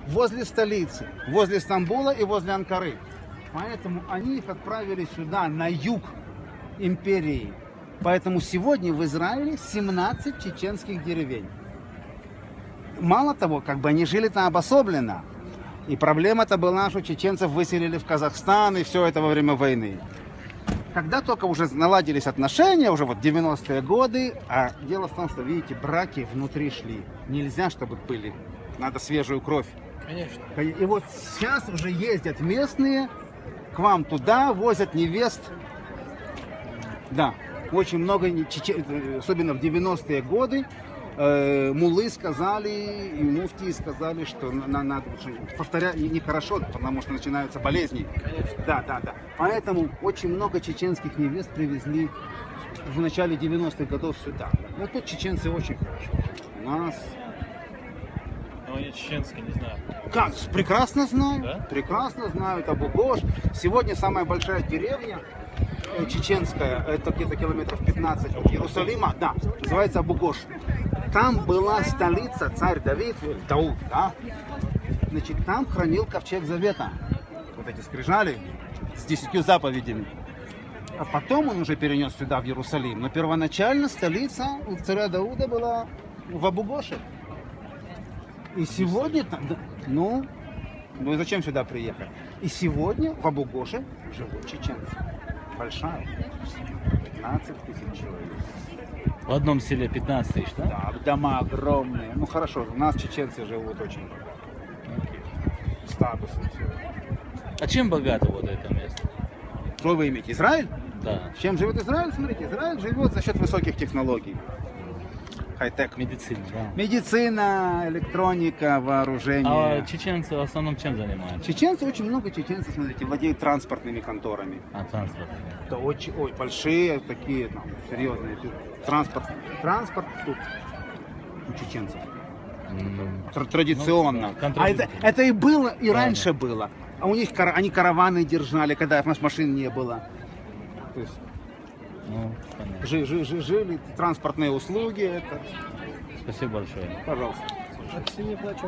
возле столицы, возле Стамбула и возле Анкары. Поэтому они их отправили сюда, на юг империи. Поэтому сегодня в Израиле 17 чеченских деревень. Мало того, как бы они жили там обособленно. И проблема-то была, что чеченцев выселили в Казахстан, и все это во время войны. Когда только уже наладились отношения, уже вот 90-е годы, а дело в том, что, видите, браки внутри шли. Нельзя, чтобы были. Надо свежую кровь. Конечно. И вот сейчас уже ездят местные к вам туда, возят невест. Да, очень много, особенно в 90-е годы, муллы сказали, и муфтии сказали, что надо повторять нехорошо, потому что начинаются болезни. Конечно. Да. Поэтому очень много чеченских невест привезли в начале 90-х годов сюда. Вот тут чеченцы очень хорошо. У нас... Но они чеченские, не знаю. Как? Прекрасно знают. Да? Прекрасно знают Абу-Гош. Сегодня самая большая деревня чеченская, это где-то километров 15 от Иерусалима, да, называется Абу-Гош. Там была столица, царь Дауд, да? Значит, там хранил ковчег завета. Вот эти скрижали с 10 заповедями. А потом он уже перенес сюда, в Иерусалим. Но первоначально столица у царя Дауда была в Абу-Гоше. И сегодня, ну зачем сюда приехать? И сегодня в Абу-Гоше живут чеченцы. Большая. 15 тысяч человек. В одном селе 15 тысяч, да? Да, дома огромные. Ну хорошо, у нас чеченцы живут очень статусом все. А чем богато вот это место? Что вы имеете? Израиль? Да. Чем живет Израиль? Смотрите, Израиль живет за счет высоких технологий. Хай-тек. Медицина, да. Медицина, электроника, вооружение. А чеченцы в основном чем занимаются? Чеченцы, очень много чеченцев, смотрите, владеют транспортными конторами. А, транспорт. Это очень, большие такие, там, серьезные. Транспорт тут у чеченцев. Традиционно. Ну, А это и было, и раньше было. А у них они караваны держали, когда машин не было. То есть Ну, понятно. жили, транспортные услуги. Это... Спасибо большое. Пожалуйста. А к семье плачу,